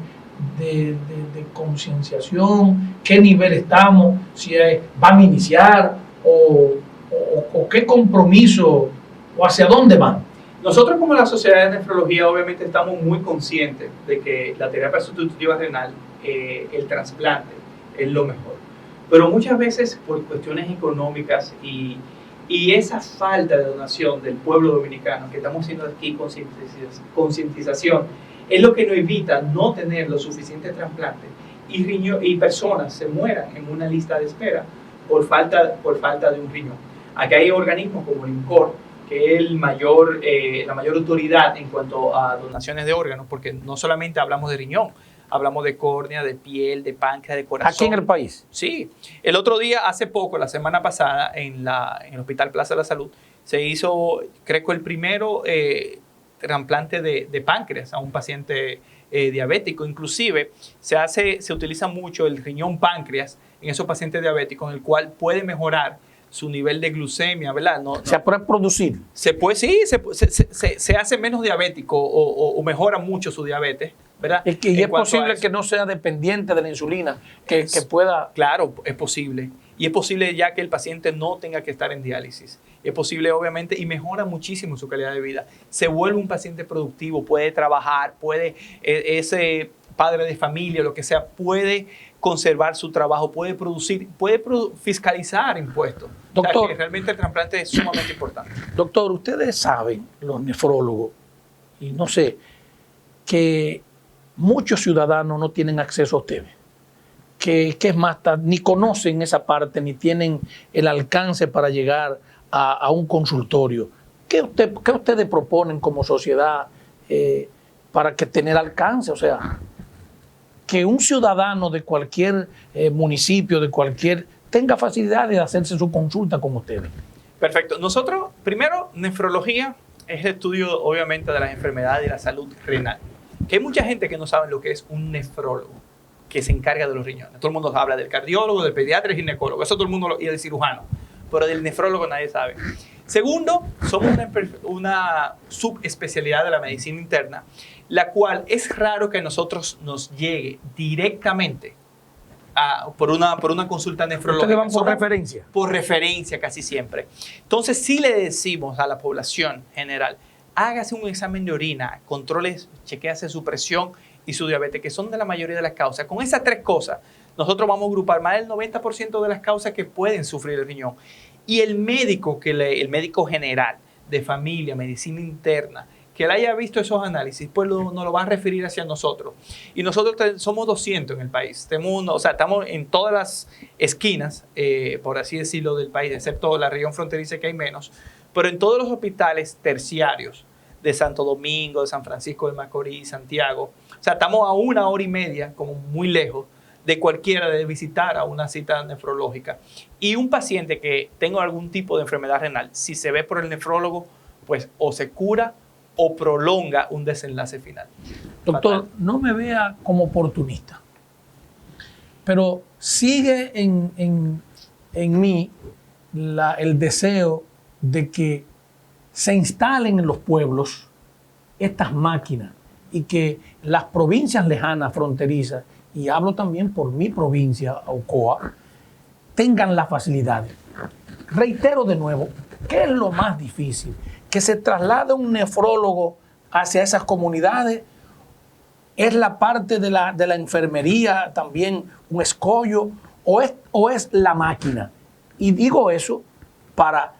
concienciación? ¿Qué nivel estamos? Si van a iniciar o qué compromiso o hacia dónde van. Nosotros como la Sociedad de Nefrología obviamente estamos muy conscientes de que la terapia sustitutiva renal, el trasplante, es lo mejor. Pero muchas veces por cuestiones económicas y esa falta de donación del pueblo dominicano que estamos haciendo aquí, concientización, es lo que nos evita no tener los suficientes trasplantes y personas se mueran en una lista de espera por falta de un riñón. Aquí hay organismos como el INCOR, que es la mayor autoridad en cuanto a donaciones de órganos, porque no solamente hablamos de riñón, hablamos de córnea, de piel, de páncreas, de corazón. ¿Aquí en el país? Sí. El otro día, hace poco, la semana pasada, en el Hospital Plaza de la Salud, se hizo, creo que el primero trasplante de páncreas a un paciente diabético. Inclusive, se utiliza mucho el riñón páncreas en esos pacientes diabéticos, en el cual puede mejorar su nivel de glucemia, ¿verdad? ¿Se puede producir? Se hace menos diabético o mejora mucho su diabetes, ¿verdad? Y es posible que no sea dependiente de la insulina, que pueda... Claro, es posible. Y es posible ya que el paciente no tenga que estar en diálisis. Es posible, obviamente, y mejora muchísimo su calidad de vida. Se vuelve un paciente productivo, puede trabajar, ese padre de familia, lo que sea, puede conservar su trabajo, puede producir, fiscalizar impuestos. Doctor, o sea, que realmente el trasplante es sumamente importante. Doctor, ustedes saben, los nefrólogos, y no sé, que muchos ciudadanos no tienen acceso a ustedes. Que es más, ni conocen esa parte, ni tienen el alcance para llegar a un consultorio. ¿Qué ustedes proponen como sociedad para que tener alcance? O sea, que un ciudadano de cualquier municipio, de cualquier, tenga facilidad de hacerse su consulta con ustedes. Perfecto. Nosotros, primero, nefrología es el estudio, obviamente, de las enfermedades y la salud renal. Que hay mucha gente que no sabe lo que es un nefrólogo, que se encarga de los riñones. Todo el mundo habla del cardiólogo, del pediatra y del ginecólogo. Eso todo el mundo, y del cirujano. Pero del nefrólogo nadie sabe. Segundo, somos una subespecialidad de la medicina interna, la cual es raro que a nosotros nos llegue directamente por una consulta nefrológica. ¿Ustedes van por referencia? Por referencia casi siempre. Entonces, sí le decimos a la población general, hágase un examen de orina, controles, chequéase su presión y su diabetes, que son de la mayoría de las causas. Con esas tres cosas, nosotros vamos a agrupar más del 90% de las causas que pueden sufrir el riñón. Y el médico, el médico general de familia, medicina interna, que le haya visto esos análisis, pues nos lo va a referir hacia nosotros. Y nosotros somos 200 en el país. Estamos en todas las esquinas, por así decirlo, del país, excepto la región fronteriza que hay menos, pero en todos los hospitales terciarios de Santo Domingo, de San Francisco de Macorís, Santiago. O sea, estamos a 1 hora y media, como muy lejos, de cualquiera de visitar a una cita nefrológica. Y un paciente que tenga algún tipo de enfermedad renal, si se ve por el nefrólogo, pues o se cura o prolonga un desenlace final. Doctor, no me vea como oportunista, pero sigue en mí el deseo de que se instalen en los pueblos estas máquinas y que las provincias lejanas, fronterizas, y hablo también por mi provincia, Ocoa, tengan las facilidades. Reitero de nuevo, ¿qué es lo más difícil? Que se traslade un nefrólogo hacia esas comunidades. ¿Es la parte de la enfermería también un escollo? ¿O es la máquina? Y digo eso para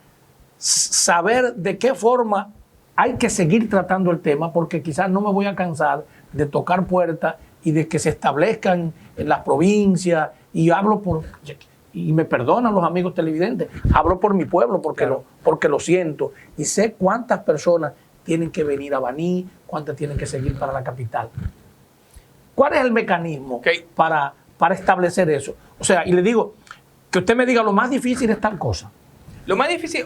saber de qué forma hay que seguir tratando el tema, porque quizás no me voy a cansar de tocar puertas y de que se establezcan en las provincias. Y hablo y me perdonan los amigos televidentes, hablo por mi pueblo porque, claro, porque lo siento. Y sé cuántas personas tienen que venir a Baní, cuántas tienen que seguir para la capital. ¿Cuál es el mecanismo para establecer eso? O sea, y le digo, que usted me diga lo más difícil es tal cosa. Lo más difícil,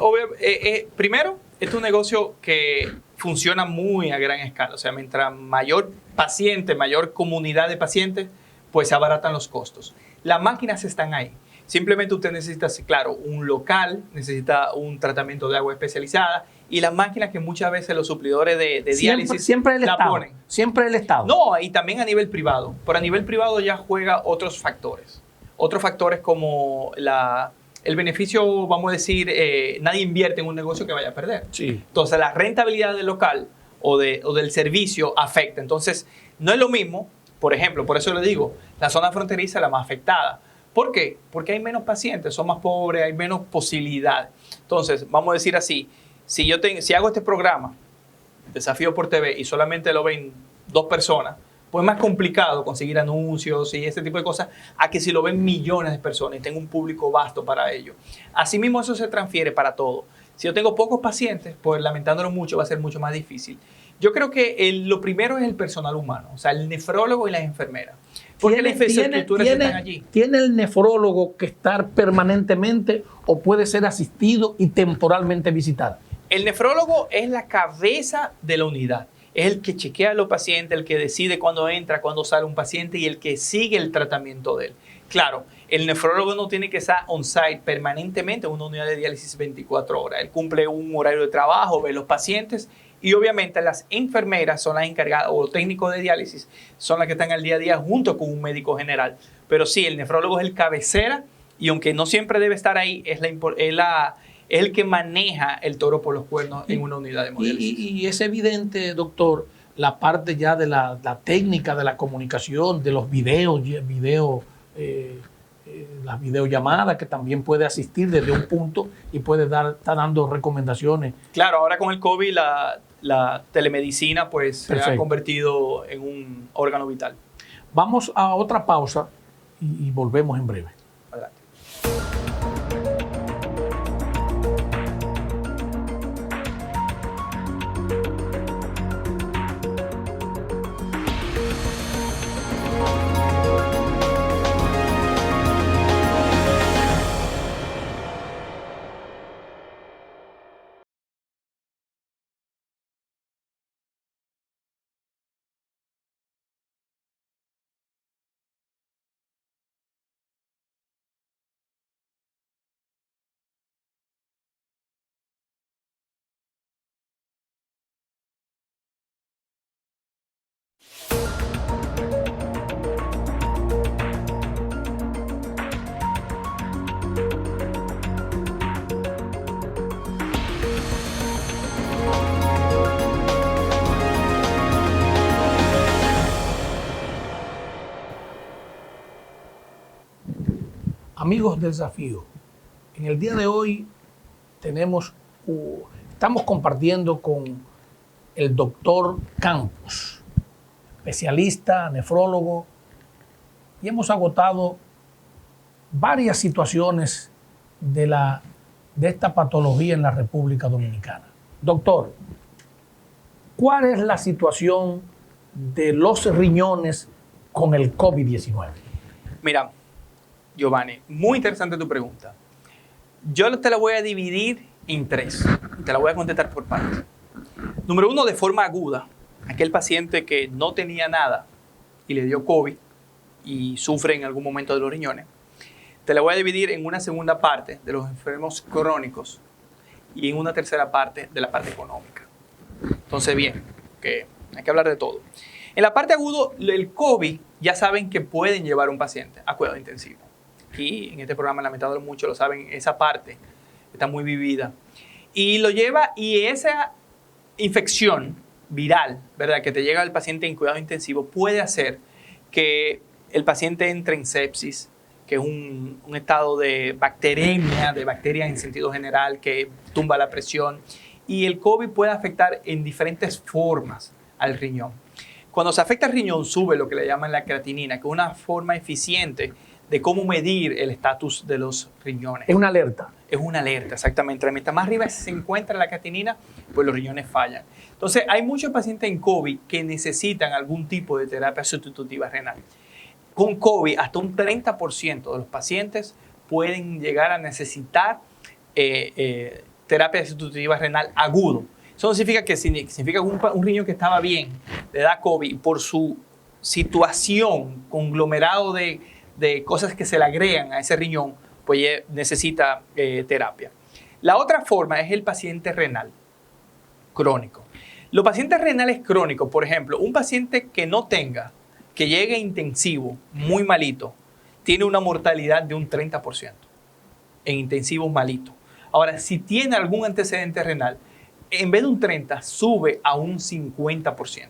primero, es un negocio que funciona muy a gran escala. O sea, mientras mayor paciente, mayor comunidad de pacientes, pues se abaratan los costos. Las máquinas están ahí. Simplemente usted necesita, claro, un local, necesita un tratamiento de agua especializada y las máquinas que muchas veces los suplidores de diálisis siempre el la Estado, ponen. Siempre el Estado. No, y también a nivel privado. Pero a nivel privado ya juega otros factores. Otros factores como el beneficio, vamos a decir, nadie invierte en un negocio que vaya a perder. Sí. Entonces, la rentabilidad del local o del servicio afecta. Entonces, no es lo mismo, por ejemplo, por eso le digo, la zona fronteriza es la más afectada. ¿Por qué? Porque hay menos pacientes, son más pobres, hay menos posibilidades. Entonces, vamos a decir así, si hago este programa, Desafío por TV, y solamente lo ven 2 personas, pues es más complicado conseguir anuncios y ese tipo de cosas a que si lo ven millones de personas y tengo un público vasto para ello. Asimismo, eso se transfiere para todo. Si yo tengo pocos pacientes, pues lamentándolo mucho, va a ser mucho más difícil. Yo creo que lo primero es el personal humano, o sea, el nefrólogo y las enfermeras. Porque las infraestructuras están allí. ¿Tiene el nefrólogo que estar permanentemente o puede ser asistido y temporalmente visitado? El nefrólogo es la cabeza de la unidad. Es el que chequea a los pacientes, el que decide cuándo entra, cuándo sale un paciente y el que sigue el tratamiento de él. Claro, el nefrólogo no tiene que estar on-site permanentemente en una unidad de diálisis 24 horas. Él cumple un horario de trabajo, ve los pacientes y obviamente las enfermeras son las encargadas o técnicos de diálisis son las que están al día a día junto con un médico general. Pero sí, el nefrólogo es el cabecera y aunque no siempre debe estar ahí, es el que maneja el toro por los cuernos en una unidad de hemodiálisis. Y es evidente, doctor, la parte ya de la técnica de la comunicación, de los las videollamadas, que también puede asistir desde un punto y puede estar dando recomendaciones. Claro, ahora con el COVID la telemedicina pues Perfecto. Se ha convertido en un órgano vital. Vamos a otra pausa y volvemos en breve. Adelante. Amigos del Desafío, en el día de hoy estamos compartiendo con el doctor Campos, especialista, nefrólogo, y hemos agotado varias situaciones de esta patología en la República Dominicana. Doctor, ¿cuál es la situación de los riñones con el COVID-19? Mira, Giovanni, muy interesante tu pregunta. Yo te la voy a dividir en tres. Te la voy a contestar por partes. Número uno, de forma aguda. Aquel paciente que no tenía nada y le dio COVID y sufre en algún momento de los riñones. Te la voy a dividir en una segunda parte de los enfermos crónicos y en una tercera parte de la parte económica. Entonces, bien, que hay que hablar de todo. En la parte aguda, el COVID, ya saben que pueden llevar a un paciente a cuidado intensivo. Aquí en este programa, lamentablemente muchos lo saben, esa parte está muy vivida. Y lo lleva, y esa infección viral, ¿verdad?, que te llega al paciente en cuidado intensivo, puede hacer que el paciente entre en sepsis, que es un estado de bacteremia, de bacterias en sentido general, que tumba la presión. Y el COVID puede afectar en diferentes formas al riñón. Cuando se afecta al riñón, sube lo que le llaman la creatinina, que es una forma eficiente de cómo medir el estatus de los riñones. Es una alerta. Es una alerta, exactamente. Mientras más arriba se encuentra la creatinina, pues los riñones fallan. Entonces, hay muchos pacientes en COVID que necesitan algún tipo de terapia sustitutiva renal. Con COVID, hasta un 30% de los pacientes pueden llegar a necesitar terapia sustitutiva renal agudo. Eso no significa que un riñón que estaba bien le da COVID por su situación, conglomerado de cosas que se le agregan a ese riñón, pues necesita terapia. La otra forma es el paciente renal crónico. Los pacientes renales crónicos, por ejemplo, un paciente que llegue intensivo, muy malito, tiene una mortalidad de un 30% en intensivos malitos. Ahora, si tiene algún antecedente renal, en vez de un 30%, sube a un 50%.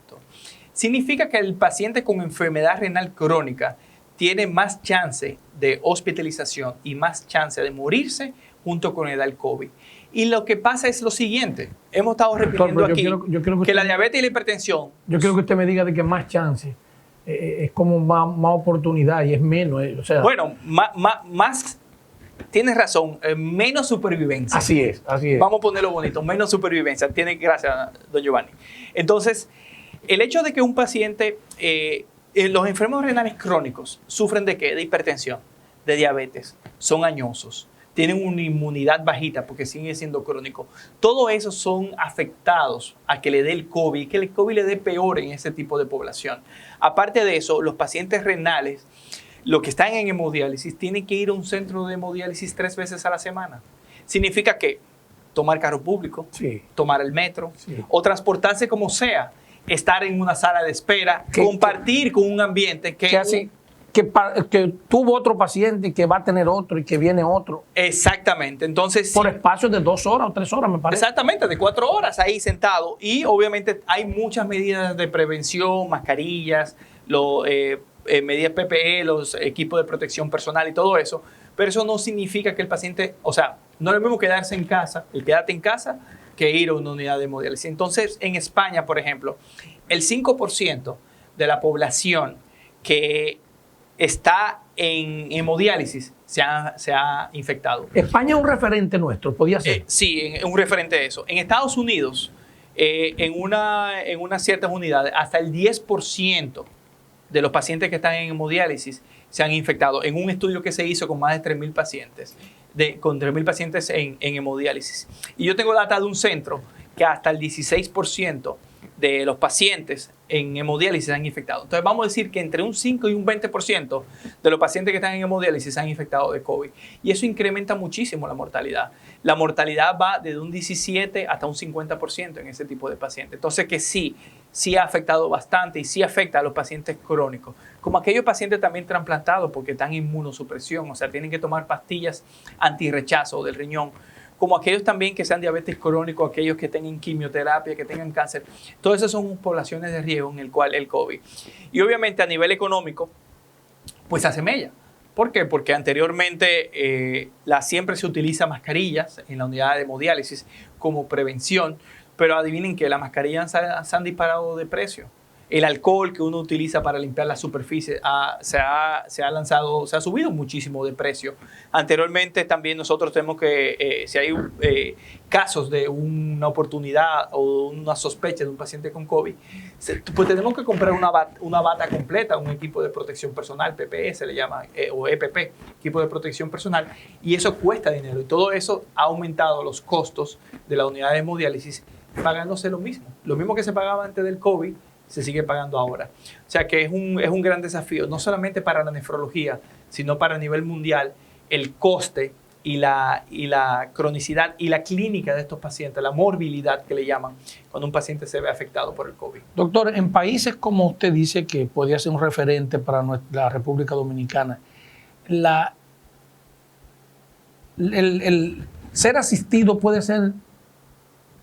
Significa que el paciente con enfermedad renal crónica tiene más chance de hospitalización y más chance de morirse junto con el COVID. Y lo que pasa es lo siguiente. Hemos estado repitiendo aquí que la diabetes y la hipertensión... Yo quiero que usted me diga de que más chance es como más oportunidad y es menos. O sea, bueno, más... Tienes razón, menos supervivencia. Así es. Vamos a ponerlo bonito, menos supervivencia. Gracias, don Giovanni. Entonces, el hecho de que un paciente, los enfermos renales crónicos sufren ¿de qué? De hipertensión, de diabetes, son añosos, tienen una inmunidad bajita porque siguen siendo crónicos. Todo eso son afectados a que le dé el COVID, que el COVID le dé peor en ese tipo de población. Aparte de eso, los pacientes renales, los que están en hemodiálisis, tienen que ir a un centro de hemodiálisis 3 veces a la semana. Significa que tomar carro público, sí, tomar el metro, sí, o transportarse como sea, estar en una sala de espera, compartir con un ambiente que tuvo otro paciente y que va a tener otro y que viene otro. Exactamente. Entonces, por espacios de 2 horas o 3 horas, me parece. Exactamente, de 4 horas ahí sentado. Y obviamente hay muchas medidas de prevención, mascarillas, medidas PPE, los equipos de protección personal y todo eso, pero eso no significa que el paciente, o sea, no es lo mismo quedarse en casa, el quédate en casa, que ir a una unidad de hemodiálisis. Entonces, en España, por ejemplo, el 5% de la población que está en hemodiálisis se ha infectado. España es un referente nuestro, podía ser. Sí, es un referente de eso. En Estados Unidos, en unas ciertas unidades, hasta el 10% de los pacientes que están en hemodiálisis se han infectado, en un estudio que se hizo con más de 3.000 pacientes, con 3.000 pacientes en hemodiálisis. Y yo tengo data de un centro que hasta el 16% de los pacientes en hemodiálisis se han infectado. Entonces vamos a decir que entre un 5 y un 20% de los pacientes que están en hemodiálisis se han infectado de COVID. Y eso incrementa muchísimo la mortalidad. La mortalidad va desde un 17 hasta un 50% en ese tipo de pacientes. Entonces que sí ha afectado bastante y sí afecta a los pacientes crónicos. Como aquellos pacientes también trasplantados porque están en inmunosupresión, o sea, tienen que tomar pastillas antirrechazo del riñón. Como aquellos también que sean diabetes crónico, aquellos que tengan quimioterapia, que tengan cáncer. Todas esas son poblaciones de riesgo en el cual el COVID. Y obviamente a nivel económico, pues hace mella. ¿Por qué? Porque anteriormente siempre se utiliza mascarillas en la unidad de hemodiálisis como prevención, pero adivinen que las mascarillas se han disparado de precio. El alcohol que uno utiliza para limpiar la superficie se ha subido muchísimo de precio. Anteriormente también nosotros tenemos que, si hay casos de una oportunidad o una sospecha de un paciente con COVID, pues tenemos que comprar una bata completa, un equipo de protección personal, PPE se le llama, o EPP, equipo de protección personal, y eso cuesta dinero. Y todo eso ha aumentado los costos de la unidad de hemodiálisis, pagándose lo mismo que se pagaba antes del COVID, se sigue pagando ahora. O sea que es un gran desafío, no solamente para la nefrología, sino para a nivel mundial, el coste y la cronicidad y la clínica de estos pacientes, la morbilidad que le llaman cuando un paciente se ve afectado por el COVID. Doctor, en países como usted dice que podría ser un referente para la República Dominicana, el ser asistido puede ser,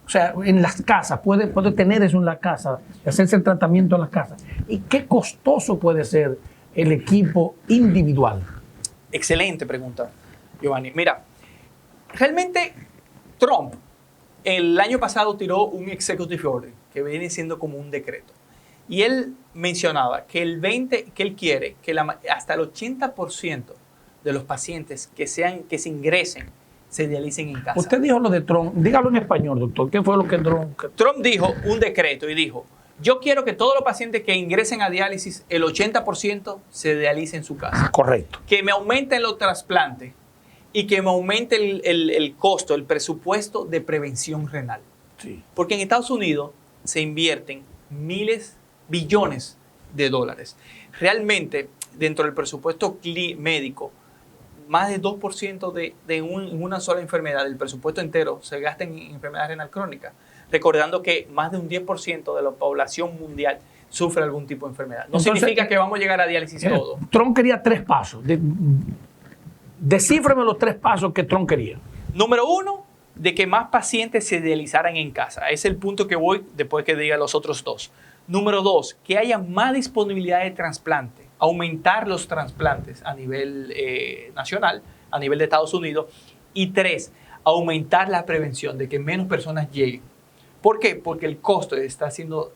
o sea, en las casas, puede tener eso en la casa, hacerse el tratamiento en las casas. ¿Y qué costoso puede ser el equipo individual? Excelente pregunta, Giovanni. Mira, realmente Trump el año pasado tiró un executive order que viene siendo como un decreto. Y él mencionaba que él quiere que hasta el 80% de los pacientes que se ingresen se dialicen en casa. Usted dijo lo de Trump, dígalo en español, doctor. ¿Qué fue lo que Trump? Trump dijo un decreto y dijo: yo quiero que todos los pacientes que ingresen a diálisis, el 80% se dialicen en su casa. Correcto. Que me aumenten los trasplantes y que me aumente el costo, el presupuesto de prevención renal. Sí. Porque en Estados Unidos se invierten billones de dólares. Realmente, dentro del presupuesto médico, más de 2% en una sola enfermedad, del presupuesto entero, se gasta en enfermedad renal crónica. Recordando que más de un 10% de la población mundial sufre algún tipo de enfermedad. No significa que vamos a llegar a diálisis todo. Trump quería 3 pasos. Descífreme los 3 pasos que Trump quería. Número 1, de que más pacientes se dializaran en casa. Ese es el punto que voy después que diga los otros 2. Número 2, que haya más disponibilidad de trasplante. Aumentar los trasplantes a nivel nacional, a nivel de Estados Unidos. Y 3, aumentar la prevención de que menos personas lleguen. ¿Por qué? Porque el costo está siendo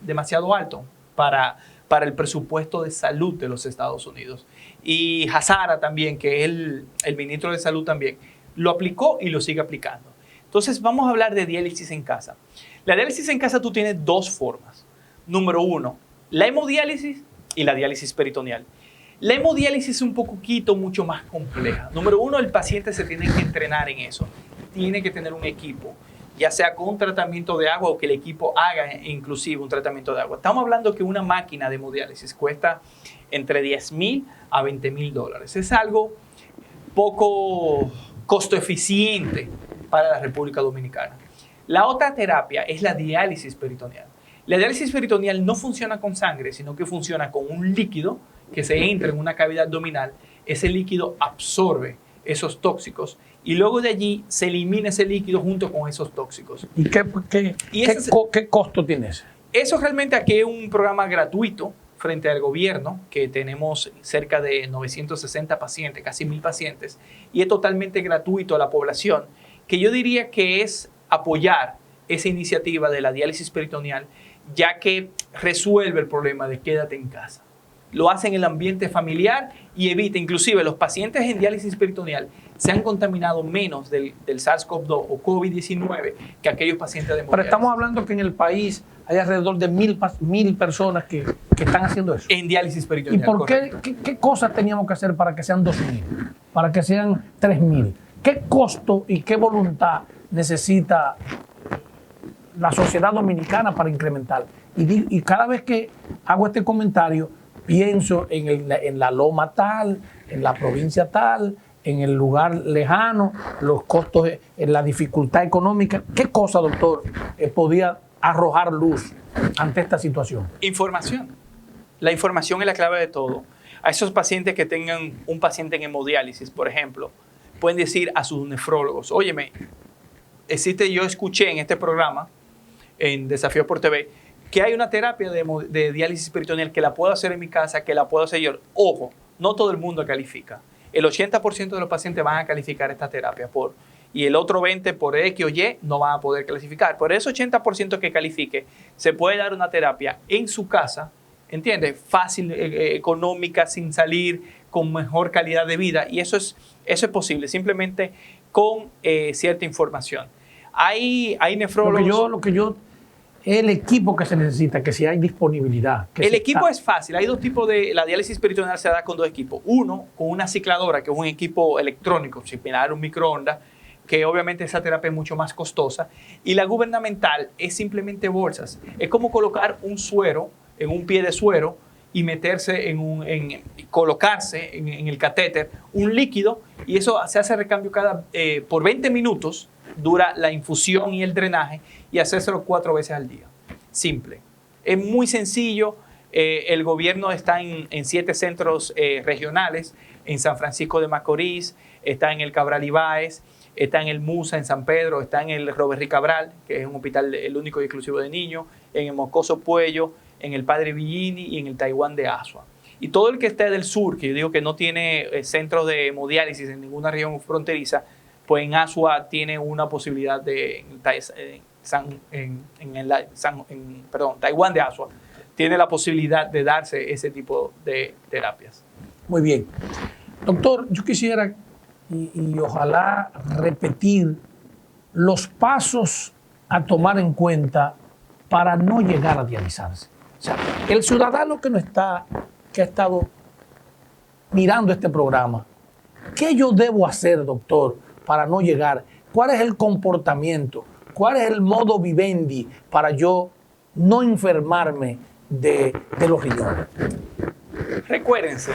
demasiado alto para el presupuesto de salud de los Estados Unidos. Y Hazara también, que es el ministro de Salud también, lo aplicó y lo sigue aplicando. Entonces vamos a hablar de diálisis en casa. La diálisis en casa tú tienes 2 formas. Número 1, la hemodiálisis y la diálisis peritoneal. La hemodiálisis es un poquito mucho más compleja. Número 1, el paciente se tiene que entrenar en eso. Tiene que tener un equipo, ya sea con un tratamiento de agua o que el equipo haga inclusive un tratamiento de agua. Estamos hablando que una máquina de hemodiálisis cuesta entre $10,000 a $20,000. Es algo poco costo eficiente para la República Dominicana. La otra terapia es la diálisis peritoneal. La diálisis peritoneal no funciona con sangre, sino que funciona con un líquido que se entra en una cavidad abdominal. Ese líquido absorbe esos tóxicos y luego de allí se elimina ese líquido junto con esos tóxicos. ¿Y qué costo tiene ese? Eso realmente aquí es un programa gratuito frente al gobierno, que tenemos cerca de 960 pacientes, casi 1,000 pacientes, y es totalmente gratuito a la población, que yo diría que es apoyar esa iniciativa de la diálisis peritoneal, ya que resuelve el problema de quédate en casa. Lo hace en el ambiente familiar y evita, inclusive los pacientes en diálisis peritoneal se han contaminado menos del SARS-CoV-2 o COVID-19 que aquellos pacientes de hemodiálisis. Pero estamos hablando que en el país hay alrededor de 1,000 personas que están haciendo eso. En diálisis peritoneal. ¿Y por qué cosas teníamos que hacer para que sean 2,000? Para que sean 3,000. ¿Qué costo y qué voluntad necesita la sociedad dominicana para incrementar? Y cada vez que hago este comentario, pienso en la loma tal, en la provincia tal, en el lugar lejano, los costos, en la dificultad económica. ¿Qué cosa, doctor, podía arrojar luz ante esta situación? Información. La información es la clave de todo. A esos pacientes que tengan un paciente en hemodiálisis, por ejemplo, pueden decir a sus nefrólogos: óyeme, yo escuché en este programa, en Desafío por TV, que hay una terapia de diálisis peritoneal que la puedo hacer en mi casa, que la puedo hacer yo. Ojo, no todo el mundo califica. El 80% de los pacientes van a calificar esta terapia y el otro 20% por X o Y no van a poder calificar. Por ese 80% que califique, se puede dar una terapia en su casa, ¿entiendes? Fácil, económica, sin salir, con mejor calidad de vida. Y eso es posible, simplemente con cierta información. Hay nefrólogos... El equipo que se necesita, que si hay disponibilidad. El equipo es fácil. Hay dos tipos la diálisis peritoneal se da con dos equipos. Uno, con una cicladora, que es un equipo electrónico, similar a un microondas, que obviamente esa terapia es mucho más costosa. Y la gubernamental es simplemente bolsas. Es como colocar un suero en un pie de suero y meterse colocarse en el catéter un líquido, y eso se hace recambio por 20 minutos. Dura la infusión y el drenaje, y hacérselo 4 veces al día. Simple. Es muy sencillo. El gobierno está en 7 centros regionales, en San Francisco de Macorís, está en el Cabral Ibáez, está en el Musa en San Pedro, está en el Robert Cabral, que es un hospital el único y exclusivo de niños, en el Moscoso Puello, en el Padre Villini y en el Taiwán de Asua. Y todo el que esté del sur, que yo digo que no tiene centros de hemodiálisis en ninguna región fronteriza, pues en Asua tiene una posibilidad Taiwán de Asua tiene la posibilidad de darse ese tipo de terapias. Muy bien. Doctor, yo quisiera y ojalá repetir los pasos a tomar en cuenta para no llegar a dializarse. O sea, el ciudadano que ha estado mirando este programa, ¿qué yo debo hacer, doctor, para no llegar? ¿Cuál es el comportamiento? ¿Cuál es el modo vivendi para yo no enfermarme de los riñones? Recuérdense,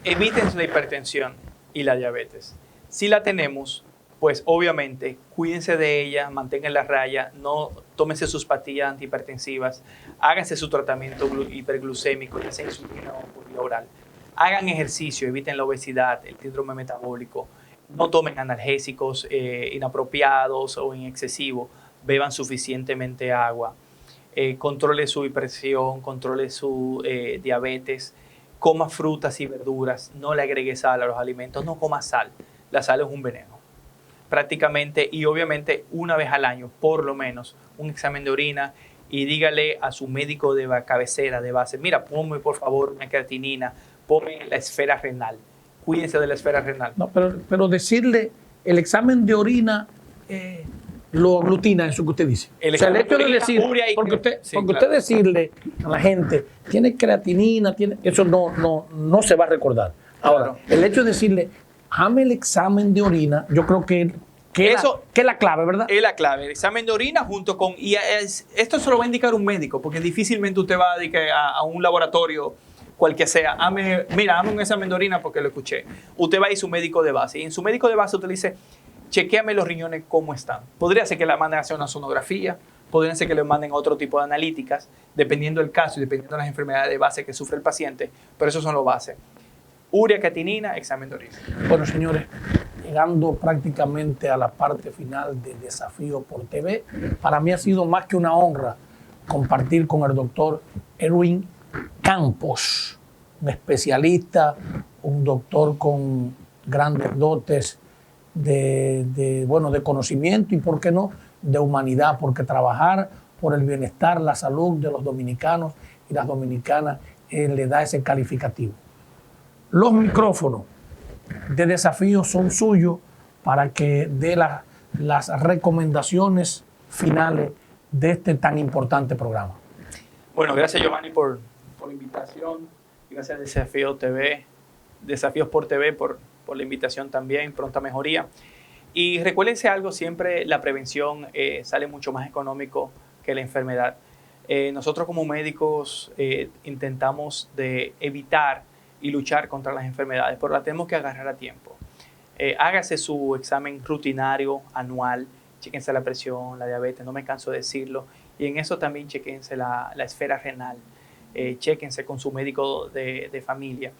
eviten la hipertensión y la diabetes. Si la tenemos, pues obviamente cuídense de ella, mantengan la raya, no tómense sus pastillas antihipertensivas, háganse su tratamiento hiperglucémico, ya sea insulina o por vía oral. Hagan ejercicio, eviten la obesidad, el síndrome metabólico. No tomen analgésicos inapropiados o en excesivo. Beban suficientemente agua. Controle su hipertensión, controle su diabetes. Coma frutas y verduras. No le agregue sal a los alimentos. No coma sal. La sal es un veneno. Prácticamente, y obviamente una vez al año, por lo menos, un examen de orina, y dígale a su médico de cabecera, de base, mira, ponme por favor una creatinina, ponme la esfera renal. Cuídense de la esfera renal. No, pero decirle, el examen de orina lo aglutina, eso que usted dice. El hecho de decir, porque usted decirle a la gente, tiene creatinina, eso no se va a recordar. Ahora, el hecho de decirle, hazme el examen de orina, yo creo que es la clave, ¿verdad? Es la clave. El examen de orina junto con... esto se lo va a indicar un médico, porque difícilmente usted va a dedicar a un laboratorio cual que sea, hazme un examen de orina porque lo escuché. Usted va a ir a su médico de base, y en su médico de base usted le dice, chequéame los riñones cómo están. Podría ser que le manden a hacer una sonografía, podría ser que le manden otro tipo de analíticas, dependiendo del caso y dependiendo de las enfermedades de base que sufre el paciente, pero esos son los bases. Urea, creatinina, examen de orina. Bueno, señores, llegando prácticamente a la parte final de Desafío por TV, para mí ha sido más que una honra compartir con el doctor Erwin Campos, un especialista, un doctor con grandes dotes de conocimiento y, ¿por qué no?, de humanidad, porque trabajar por el bienestar, la salud de los dominicanos y las dominicanas le da ese calificativo. Los micrófonos de Desafío son suyos para que dé las recomendaciones finales de este tan importante programa. Bueno, gracias Giovanni por la invitación, gracias a Desafíos por TV por la invitación también, pronta mejoría. Y recuérdense algo, siempre la prevención sale mucho más económico que la enfermedad. Nosotros como médicos intentamos de evitar y luchar contra las enfermedades, pero la tenemos que agarrar a tiempo. Hágase su examen rutinario anual, chéquense la presión, la diabetes, no me canso de decirlo, y en eso también chéquense la esfera renal, chéquense con su médico de familia.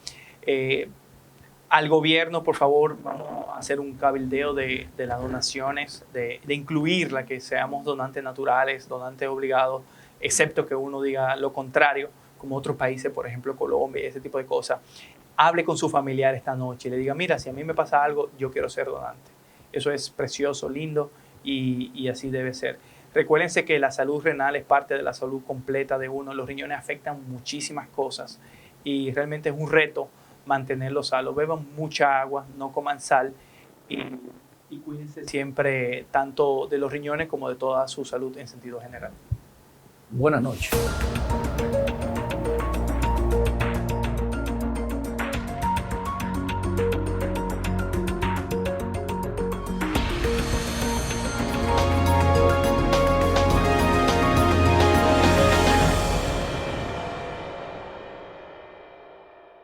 Al gobierno, por favor, vamos a hacer un cabildeo de las donaciones, de incluirla, que seamos donantes naturales, donantes obligados, excepto que uno diga lo contrario, como otros países, por ejemplo Colombia y ese tipo de cosas. hable con su familiar esta noche y le diga, mira, si a mí me pasa algo, yo quiero ser donante. Eso es precioso, lindo y así debe ser. Recuérdense que la salud renal es parte de la salud completa de uno. Los riñones afectan muchísimas cosas y realmente es un reto mantenerlos sanos. Beban mucha agua, no coman sal y cuídense siempre tanto de los riñones como de toda su salud en sentido general. Buenas noches.